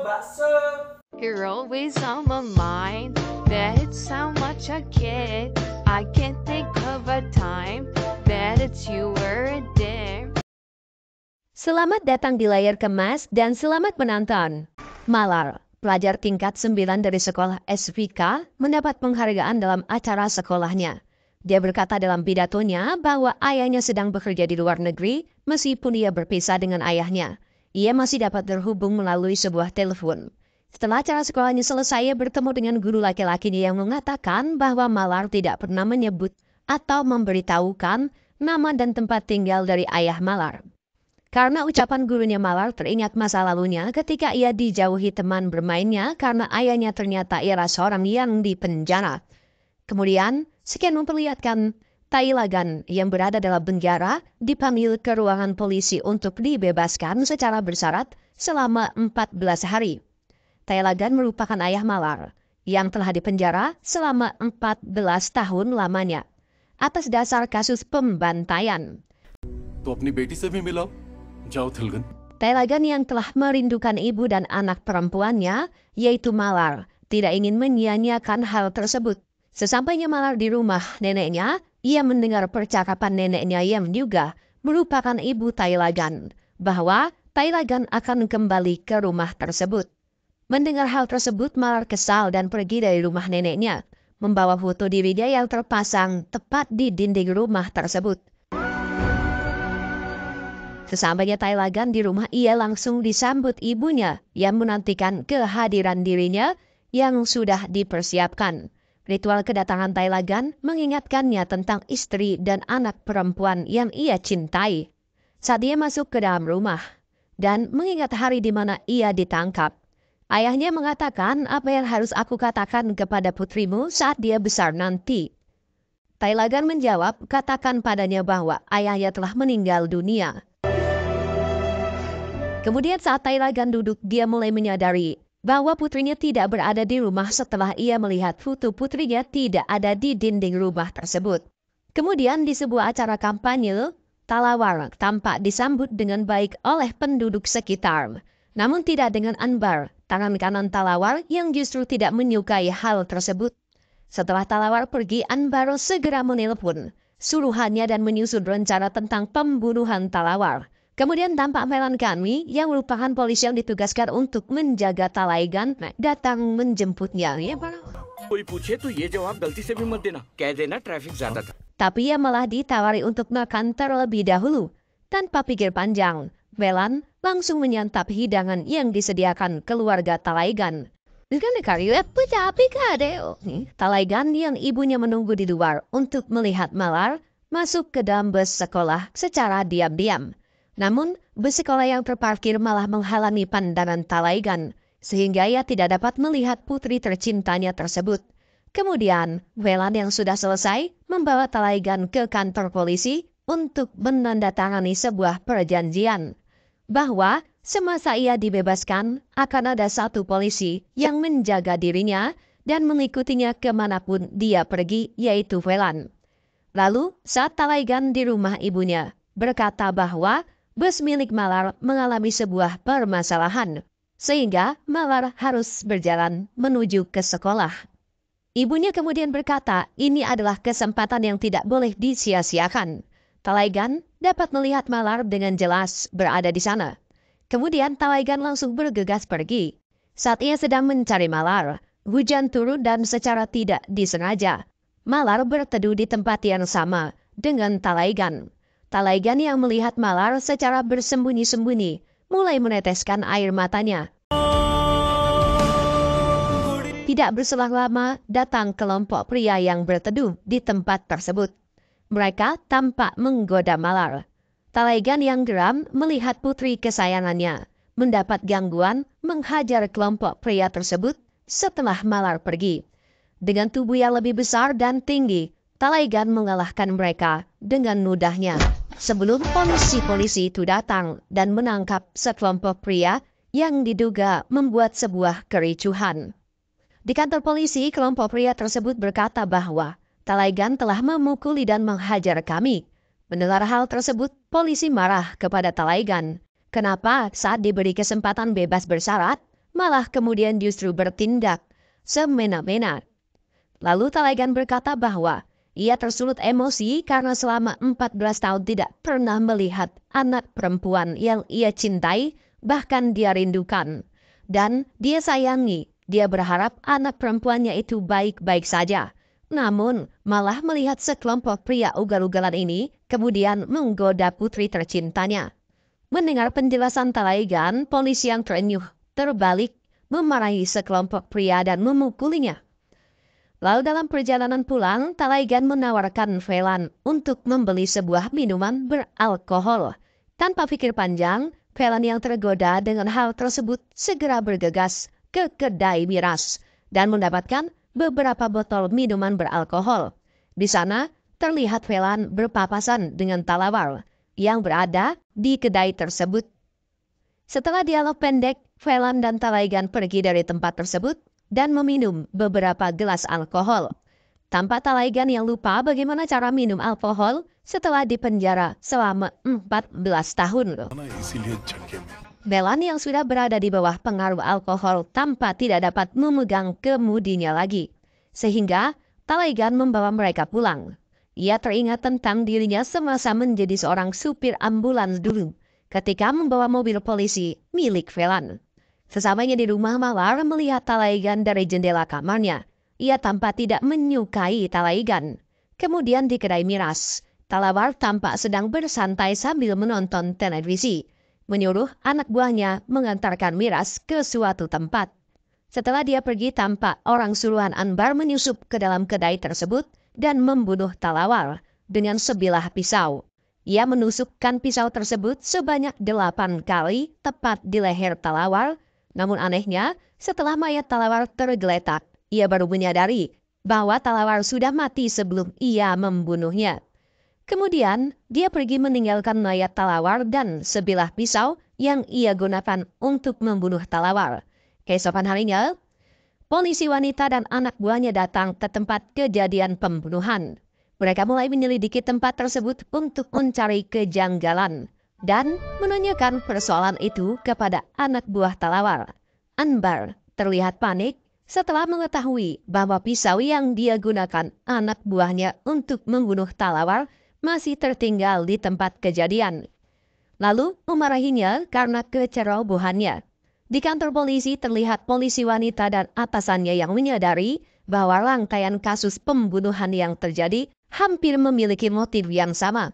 bakso. You're always on my mind. That it's so much a kid. I can't think of a time that it's you were there. Selamat datang di layar kemas dan selamat menonton. Malar, pelajar tingkat 9 dari sekolah SVK, mendapat penghargaan dalam acara sekolahnya. Dia berkata dalam pidatonya bahwa ayahnya sedang bekerja di luar negeri meskipun ia berpisah dengan ayahnya. Ia masih dapat terhubung melalui sebuah telepon. Setelah acara sekolahnya selesai, ia bertemu dengan guru laki-lakinya yang mengatakan bahwa Malar tidak pernah menyebut atau memberitahukan nama dan tempat tinggal dari ayah Malar. Karena ucapan gurunya, Malar teringat masa lalunya ketika ia dijauhi teman bermainnya karena ayahnya ternyata ialah seorang yang dipenjara. Kemudian, sekian memperlihatkan Tailagan yang berada dalam penjara dipanggil ke ruangan polisi untuk dibebaskan secara bersyarat selama 14 hari. Tailagan merupakan ayah Malar yang telah dipenjara selama 14 tahun lamanya atas dasar kasus pembantaian. तो अपनी बेटी से भी मिलाओ जाओ थिलगन. Tailagan yang telah merindukan ibu dan anak perempuannya, yaitu Malar, tidak ingin menyia-nyiakan hal tersebut. Sesampainya Malar di rumah neneknya, ia mendengar percakapan neneknya yang juga merupakan ibu Tailagan, bahwa Tailagan akan kembali ke rumah tersebut. Mendengar hal tersebut, Malar kesal dan pergi dari rumah neneknya, membawa foto dirinya yang terpasang tepat di dinding rumah tersebut. Sesampainya Tailagan di rumah, ia langsung disambut ibunya yang menantikan kehadiran dirinya yang sudah dipersiapkan. Ritual kedatangan Tailagan mengingatkannya tentang istri dan anak perempuan yang ia cintai. Saat dia masuk ke dalam rumah dan mengingat hari di mana ia ditangkap, ayahnya mengatakan, apa yang harus aku katakan kepada putrimu saat dia besar nanti? Tailagan menjawab, katakan padanya bahwa ayahnya telah meninggal dunia. Kemudian saat Tailagan duduk, dia mulai menyadari bahwa putrinya tidak berada di rumah setelah ia melihat foto putrinya tidak ada di dinding rumah tersebut. Kemudian di sebuah acara kampanye, Talawar tampak disambut dengan baik oleh penduduk sekitar. Namun tidak dengan Anbar, tangan kanan Talawar yang justru tidak menyukai hal tersebut. Setelah Talawar pergi, Anbar segera menelpon suruhannya dan menyusun rencana tentang pembunuhan Talawar. Kemudian tampak Melan Kami yang merupakan polisi yang ditugaskan untuk menjaga Tailagan datang menjemputnya. कोई पूछे तो ये जवाब गलती से भी मत देना, कह देना ट्रैफिक ज्यादा था. Tapi ia malah ditawari untuk makan terlebih dahulu. Tanpa pikir panjang, Melan langsung menyantap hidangan yang disediakan keluarga Tailagan. Tailagan yang ibunya menunggu di luar untuk melihat Malar masuk ke dalam bus sekolah secara diam-diam. Namun, bus sekolah yang terparkir malah menghalangi pandangan Tailagan, sehingga ia tidak dapat melihat putri tercintanya tersebut. Kemudian, Welan yang sudah selesai membawa Tailagan ke kantor polisi untuk menandatangani sebuah perjanjian, bahwa semasa ia dibebaskan, akan ada satu polisi yang menjaga dirinya dan mengikutinya kemanapun dia pergi, yaitu Welan. Lalu, saat Tailagan di rumah ibunya, berkata bahwa bus milik Malar mengalami sebuah permasalahan, sehingga Malar harus berjalan menuju ke sekolah. Ibunya kemudian berkata, ini adalah kesempatan yang tidak boleh disia-siakan. Tailagan dapat melihat Malar dengan jelas berada di sana. Kemudian Tailagan langsung bergegas pergi. Saat ia sedang mencari Malar, hujan turun dan secara tidak disengaja, Malar berteduh di tempat yang sama dengan Tailagan. Tailagan yang melihat Malar secara bersembunyi-sembunyi mulai meneteskan air matanya. Tidak berselang lama, datang kelompok pria yang berteduh di tempat tersebut. Mereka tampak menggoda Malar. Tailagan yang geram melihat putri kesayangannya mendapat gangguan menghajar kelompok pria tersebut setelah Malar pergi. Dengan tubuh yang lebih besar dan tinggi, Tailagan mengalahkan mereka dengan mudahnya. Sebelum polisi itu datang dan menangkap sekelompok pria yang diduga membuat sebuah kericuhan. Di kantor polisi, kelompok pria tersebut berkata bahwa Tailagan telah memukuli dan menghajar kami. Mendengar hal tersebut, polisi marah kepada Tailagan. Kenapa saat diberi kesempatan bebas bersyarat, malah kemudian justru bertindak semena-mena. Lalu Talaigan berkata bahwa ia tersulut emosi karena selama 14 tahun tidak pernah melihat anak perempuan yang ia cintai, bahkan dia rindukan. Dan dia sayangi, dia berharap anak perempuannya itu baik-baik saja. Namun, malah melihat sekelompok pria ugal-ugalan ini kemudian menggoda putri tercintanya. Mendengar penjelasan Talaigan, polisi yang terenyuh terbalik memarahi sekelompok pria dan memukulinya. Lalu dalam perjalanan pulang, Talaigan menawarkan Velan untuk membeli sebuah minuman beralkohol. Tanpa pikir panjang, Velan yang tergoda dengan hal tersebut segera bergegas ke kedai miras dan mendapatkan beberapa botol minuman beralkohol. Di sana, terlihat Velan berpapasan dengan Talawar yang berada di kedai tersebut. Setelah dialog pendek, Velan dan Talaigan pergi dari tempat tersebut dan meminum beberapa gelas alkohol. Tanpa Talaigan yang lupa bagaimana cara minum alkohol setelah dipenjara selama 14 tahun. Velan yang sudah berada di bawah pengaruh alkohol tampak tidak dapat memegang kemudinya lagi. Sehingga Talaigan membawa mereka pulang. Ia teringat tentang dirinya semasa menjadi seorang supir ambulans dulu ketika membawa mobil polisi milik Velan. Sesamanya di rumah, Malar melihat Talaigan dari jendela kamarnya. Ia tampak tidak menyukai Talaigan. Kemudian di kedai miras, Talawar tampak sedang bersantai sambil menonton televisi, menyuruh anak buahnya mengantarkan miras ke suatu tempat. Setelah dia pergi, tampak orang suruhan Anbar menyusup ke dalam kedai tersebut dan membunuh Talawar dengan sebilah pisau. Ia menusukkan pisau tersebut sebanyak 8 kali tepat di leher Talawar. Namun anehnya, setelah mayat Talawar tergeletak, ia baru menyadari bahwa Talawar sudah mati sebelum ia membunuhnya. Kemudian, dia pergi meninggalkan mayat Talawar dan sebilah pisau yang ia gunakan untuk membunuh Talawar. Keesokan harinya, polisi wanita dan anak buahnya datang ke tempat kejadian pembunuhan. Mereka mulai menyelidiki tempat tersebut untuk mencari kejanggalan dan menanyakan persoalan itu kepada anak buah Talawar. Anbar terlihat panik setelah mengetahui bahwa pisau yang dia gunakan anak buahnya untuk membunuh Talawar masih tertinggal di tempat kejadian. Lalu memarahinya karena kecerobohannya. Di kantor polisi terlihat polisi wanita dan atasannya yang menyadari bahwa rangkaian kasus pembunuhan yang terjadi hampir memiliki motif yang sama.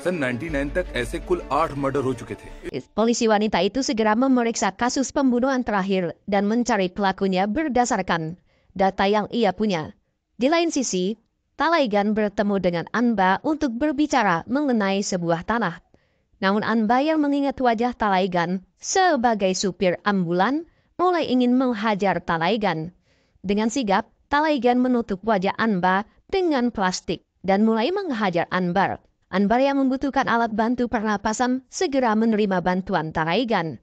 सन 99 तक ऐसे कुल 8 मर्डर हो चुके थे। Polisi wanita itu segera memeriksa kasus pembunuhan terakhir dan mencari pelakunya berdasarkan data yang ia punya. Di lain sisi, Talaigan bertemu dengan Anba untuk berbicara mengenai sebuah tanah. Namun Anba yang mengingat wajah Talaigan sebagai supir ambulan mulai ingin menghajar Talaigan. Dengan sigap, Talaigan menutup wajah Anba dengan plastik dan mulai menghajar Anbar. Anbar yang membutuhkan alat bantu pernapasan segera menerima bantuan Talaigan.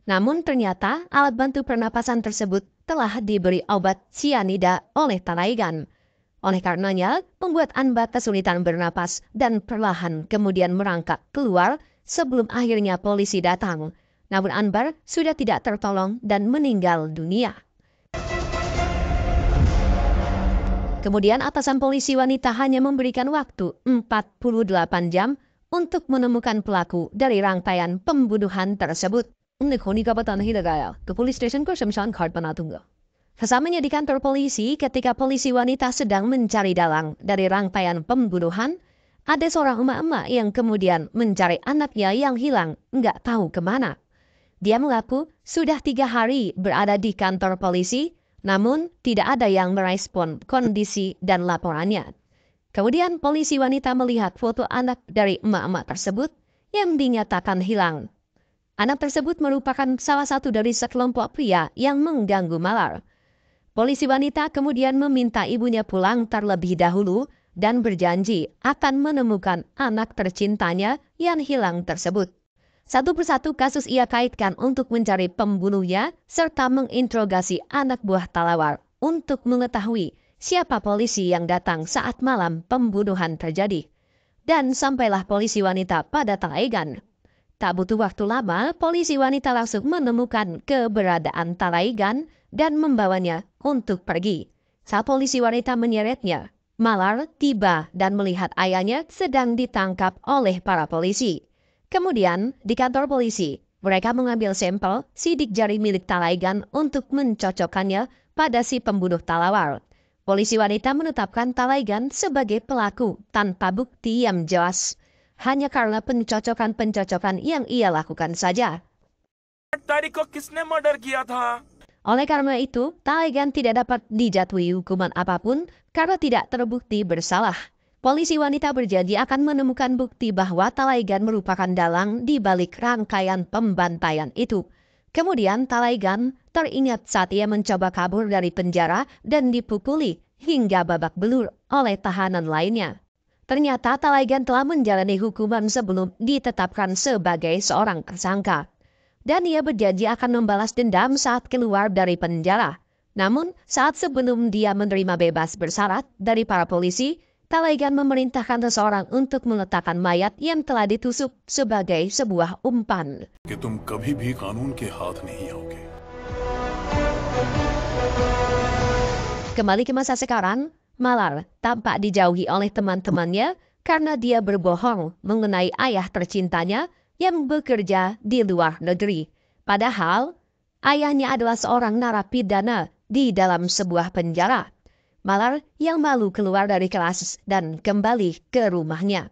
Namun ternyata alat bantu pernapasan tersebut telah diberi obat sianida oleh Talaigan. Oleh karenanya, membuat Anbar kesulitan bernapas dan perlahan kemudian merangkak keluar sebelum akhirnya polisi datang. Namun Anbar sudah tidak tertolong dan meninggal dunia. Kemudian atasan polisi wanita hanya memberikan waktu 48 jam untuk menemukan pelaku dari rangkaian pembunuhan tersebut. Ke police station ko Shamshan Ghat Banatungga. Sesamanya di kantor polisi, ketika polisi wanita sedang mencari dalang dari rangkaian pembunuhan, ada seorang emak-emak yang kemudian mencari anaknya yang hilang, nggak tahu kemana. Dia mengaku sudah 3 hari berada di kantor polisi, namun tidak ada yang merespon kondisi dan laporannya. Kemudian polisi wanita melihat foto anak dari emak-emak tersebut yang dinyatakan hilang. Anak tersebut merupakan salah satu dari sekelompok pria yang mengganggu Malar. Polisi wanita kemudian meminta ibunya pulang terlebih dahulu dan berjanji akan menemukan anak tercintanya yang hilang tersebut. Satu persatu kasus ia kaitkan untuk mencari pembunuhnya serta menginterogasi anak buah Talawar untuk mengetahui siapa polisi yang datang saat malam pembunuhan terjadi. Dan sampailah polisi wanita pada Talaigan. Tak butuh waktu lama, polisi wanita langsung menemukan keberadaan Talaigan dan membawanya untuk pergi. Saat polisi wanita menyeretnya, Malar tiba dan melihat ayahnya sedang ditangkap oleh para polisi. Kemudian, di kantor polisi, mereka mengambil sampel sidik jari milik Talaigan untuk mencocokkannya pada si pembunuh Talawar. Polisi wanita menetapkan Talaigan sebagai pelaku tanpa bukti yang jelas, hanya karena pencocokan-pencocokan yang ia lakukan saja. तारीख को किसने मर्डर किया था? Oleh karena itu, Talaigan tidak dapat dijatuhi hukuman apapun karena tidak terbukti bersalah. Polisi wanita berjanji akan menemukan bukti bahwa Talaigan merupakan dalang di balik rangkaian pembantaian itu. Kemudian Talaigan teringat saat ia mencoba kabur dari penjara dan dipukuli hingga babak belur oleh tahanan lainnya. Ternyata Talaigan telah menjalani hukuman sebelum ditetapkan sebagai seorang tersangka. Dan ia berjanji akan membalas dendam saat keluar dari penjara. Namun, saat sebelum dia menerima bebas bersyarat dari para polisi, Talaigan memerintahkan seseorang untuk meletakkan mayat yang telah ditusuk sebagai sebuah umpan. कि तुम कभी भी कानून के हाथ नहीं आओगे। Kembali ke masa sekarang, Malar tampak dijauhi oleh teman-temannya karena dia berbohong mengenai ayah tercintanya yang bekerja di luar negeri. Padahal, ayahnya adalah seorang narapidana di dalam sebuah penjara. Malar yang malu keluar dari kelas dan kembali ke rumahnya.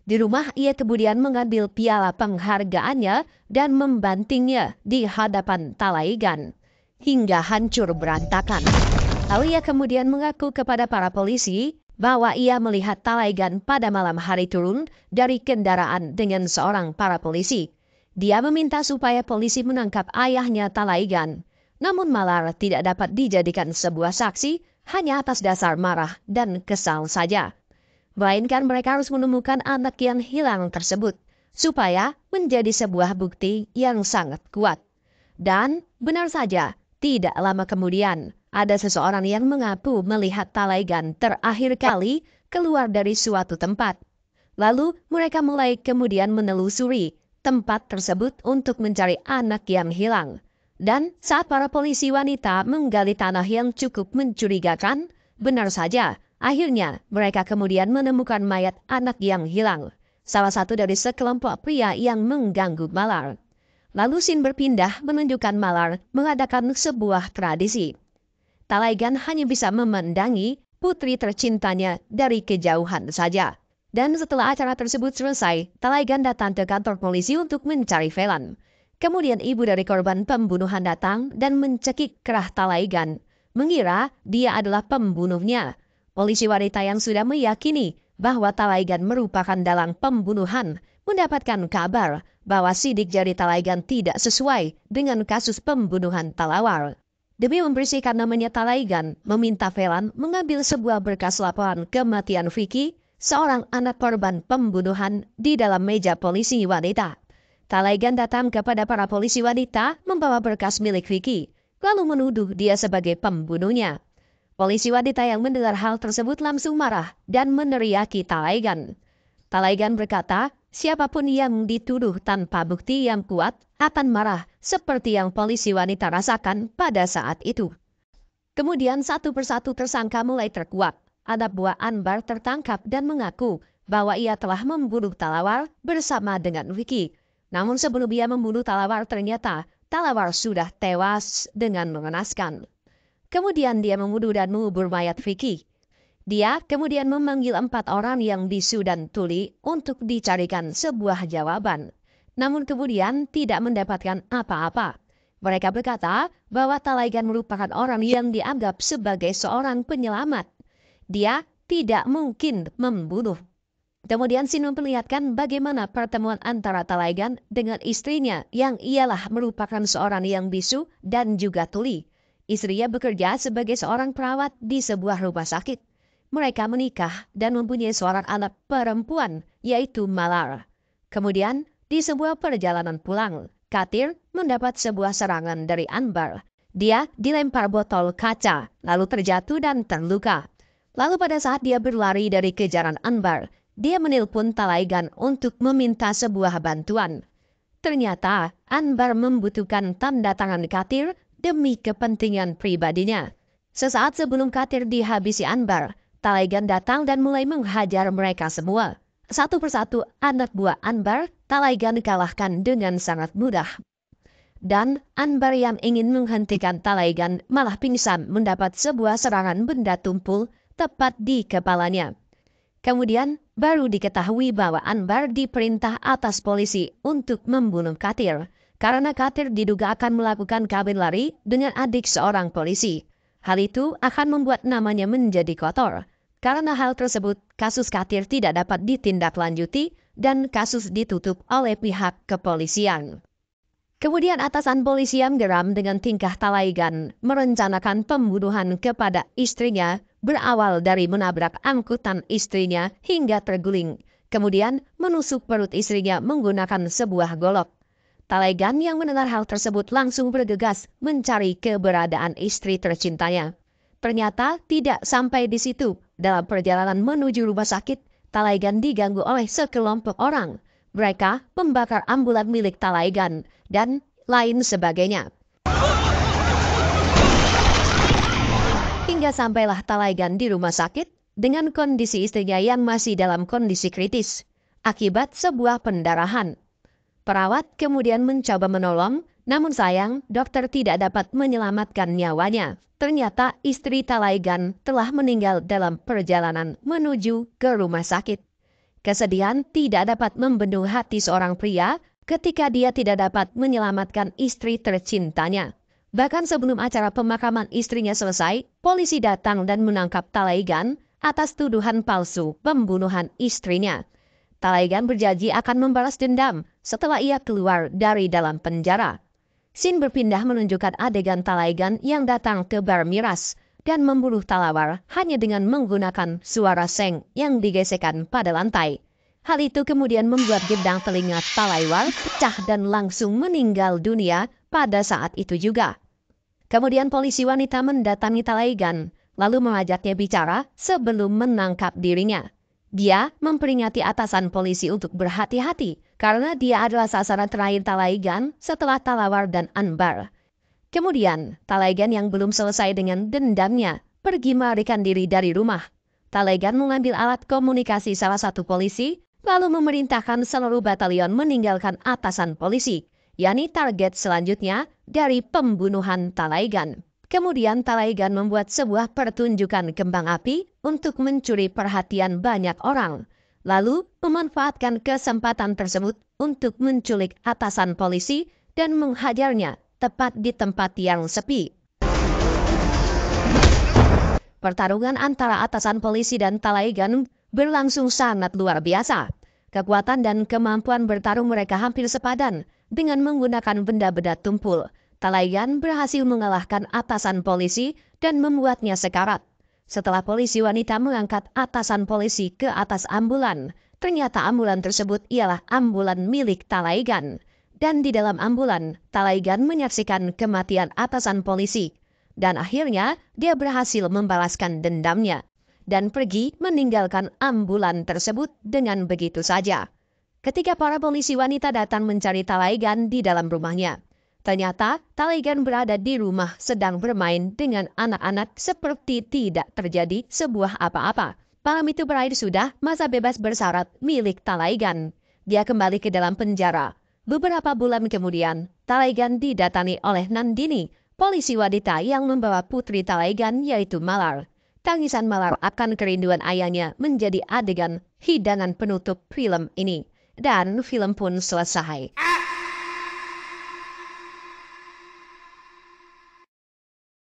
Di rumah, ia kemudian mengambil piala penghargaannya dan membantingnya di hadapan Talaigan hingga hancur berantakan. Lalu ia kemudian mengaku kepada para polisi bahwa ia melihat Talaigan pada malam hari turun dari kendaraan dengan seorang para polisi. Dia meminta supaya polisi menangkap ayahnya Talaigan. Namun Malar tidak dapat dijadikan sebuah saksi hanya atas dasar marah dan kesal saja. Melainkan mereka harus menemukan anak yang hilang tersebut supaya menjadi sebuah bukti yang sangat kuat. Dan benar saja, tidak lama kemudian, ada seseorang yang mengaku melihat Talaigan terakhir kali keluar dari suatu tempat. Lalu mereka mulai kemudian menelusuri tempat tersebut untuk mencari anak yang hilang. Dan saat para polisi wanita menggali tanah yang cukup mencurigakan, benar saja, akhirnya mereka kemudian menemukan mayat anak yang hilang. Salah satu dari sekelompok pria yang mengganggu Malar. Lalu scene berpindah menunjukkan Malar mengadakan sebuah tradisi. Talaigan hanya bisa memandangi putri tercintanya dari kejauhan saja. Dan setelah acara tersebut selesai, Talaigan datang ke kantor polisi untuk mencari Velan. Kemudian ibu dari korban pembunuhan datang dan mencekik kerah Talaigan, mengira dia adalah pembunuhnya. Polisi wanita yang sudah meyakini bahwa Talaigan merupakan dalang pembunuhan, mendapatkan kabar bahwa sidik jari Talaigan tidak sesuai dengan kasus pembunuhan Talawar. Demi membersihkan namanya Talaigan, meminta Velan mengambil sebuah berkas laporan kematian Vicky, seorang anak korban pembunuhan di dalam meja polisi wanita. Talaigan datang kepada para polisi wanita membawa berkas milik Vicky, lalu menuduh dia sebagai pembunuhnya. Polisi wanita yang mendengar hal tersebut langsung marah dan meneriaki Talaigan. Talaigan berkata, siapapun yang dituduh tanpa bukti yang kuat akan marah seperti yang polisi wanita rasakan pada saat itu. Kemudian satu persatu tersangka mulai terkuak. Anak buah Anbar tertangkap dan mengaku bahwa ia telah membunuh Talawar bersama dengan Vicky. Namun sebelum ia membunuh Talawar ternyata Talawar sudah tewas dengan mengenaskan. Kemudian dia membunuh dan mengubur mayat Vicky. Dia kemudian memanggil 4 orang yang bisu dan tuli untuk dicarikan sebuah jawaban. Namun kemudian tidak mendapatkan apa-apa. Mereka berkata bahwa Talaigan merupakan orang yang dianggap sebagai seorang penyelamat. Dia tidak mungkin membunuh. Kemudian Sin memperlihatkan bagaimana pertemuan antara Talaigan dengan istrinya yang ialah merupakan seorang yang bisu dan juga tuli. Istrinya bekerja sebagai seorang perawat di sebuah rumah sakit. Mereka menikah dan mempunyai seorang anak perempuan, yaitu Malar. Kemudian, di sebuah perjalanan pulang, Katir mendapat sebuah serangan dari Anbar. Dia dilempar botol kaca, lalu terjatuh dan terluka. Lalu pada saat dia berlari dari kejaran Anbar, dia menelpon Talaigan untuk meminta sebuah bantuan. Ternyata Anbar membutuhkan tanda tangan Katir demi kepentingan pribadinya. Sesaat sebelum Katir dihabisi Anbar, Talaigan datang dan mulai menghajar mereka semua. Satu persatu anak buah Anbar, Talaigan kalahkan dengan sangat mudah. Dan Anbar yang ingin menghentikan Talaigan malah pingsan mendapat sebuah serangan benda tumpul tepat di kepalanya. Kemudian baru diketahui bahwa Anbar diperintah atas polisi untuk membunuh Katir, karena Katir diduga akan melakukan kawin lari dengan adik seorang polisi. Hal itu akan membuat namanya menjadi kotor. Karena hal tersebut, kasus Katir tidak dapat ditindaklanjuti dan kasus ditutup oleh pihak kepolisian. Kemudian atasan polisi yang geram dengan tingkah Talaigan merencanakan pembunuhan kepada istrinya berawal dari menabrak angkutan istrinya hingga terguling. Kemudian menusuk perut istrinya menggunakan sebuah golok. Talaigan yang mendengar hal tersebut langsung bergegas mencari keberadaan istri tercintanya. Ternyata tidak sampai di situ. Dalam perjalanan menuju rumah sakit, Talaigan diganggu oleh sekelompok orang. Mereka membakar ambulan milik Talaigan dan lain sebagainya. Hingga sampailah Talaigan di rumah sakit dengan kondisi istrinya yang masih dalam kondisi kritis akibat sebuah pendarahan. Perawat kemudian mencoba menolong, namun sayang dokter tidak dapat menyelamatkan nyawanya. Ternyata istri Talaigan telah meninggal dalam perjalanan menuju ke rumah sakit. Kesedihan tidak dapat membendung hati seorang pria ketika dia tidak dapat menyelamatkan istri tercintanya. Bahkan sebelum acara pemakaman istrinya selesai, polisi datang dan menangkap Talaigan atas tuduhan palsu pembunuhan istrinya. Talaigan berjanji akan membalas dendam setelah ia keluar dari dalam penjara. Scene berpindah menunjukkan adegan Talaigan yang datang ke bar miras dan membunuh Talawar hanya dengan menggunakan suara seng yang digesekkan pada lantai. Hal itu kemudian membuat gendang telinga Talawar pecah dan langsung meninggal dunia pada saat itu juga. Kemudian polisi wanita mendatangi Talaigan, lalu mengajaknya bicara sebelum menangkap dirinya. Dia memperingati atasan polisi untuk berhati-hati karena dia adalah sasaran terakhir Talaigan setelah Talawar dan Anbar. Kemudian, Talaigan yang belum selesai dengan dendamnya pergi melarikan diri dari rumah. Talaigan mengambil alat komunikasi salah satu polisi, lalu memerintahkan seluruh batalion meninggalkan atasan polisi, yakni target selanjutnya dari pembunuhan Talaigan. Kemudian Talaigan membuat sebuah pertunjukan kembang api untuk mencuri perhatian banyak orang, lalu memanfaatkan kesempatan tersebut untuk menculik atasan polisi dan menghajarnya tepat di tempat yang sepi. Pertarungan antara atasan polisi dan Talaigan berlangsung sangat luar biasa. Kekuatan dan kemampuan bertarung mereka hampir sepadan dengan menggunakan benda-benda tumpul. Talaigan berhasil mengalahkan atasan polisi dan membuatnya sekarat. Setelah polisi wanita mengangkat atasan polisi ke atas ambulan, ternyata ambulan tersebut ialah ambulan milik Talaigan. Dan di dalam ambulan, Talaigan menyaksikan kematian atasan polisi. Dan akhirnya, dia berhasil membalaskan dendamnya. Dan pergi meninggalkan ambulan tersebut dengan begitu saja. Ketika para polisi wanita datang mencari Talaigan di dalam rumahnya, ternyata Talaigan berada di rumah sedang bermain dengan anak-anak seperti tidak terjadi sebuah apa-apa. Malam itu berakhir sudah masa bebas bersyarat milik Talaigan. Dia kembali ke dalam penjara. Beberapa bulan kemudian, Talaigan didatangi oleh Nandini, polisi wanita yang membawa putri Talaigan yaitu Malar. Tangisan Malar akan kerinduan ayahnya menjadi adegan hidangan penutup film ini. Dan film pun selesai.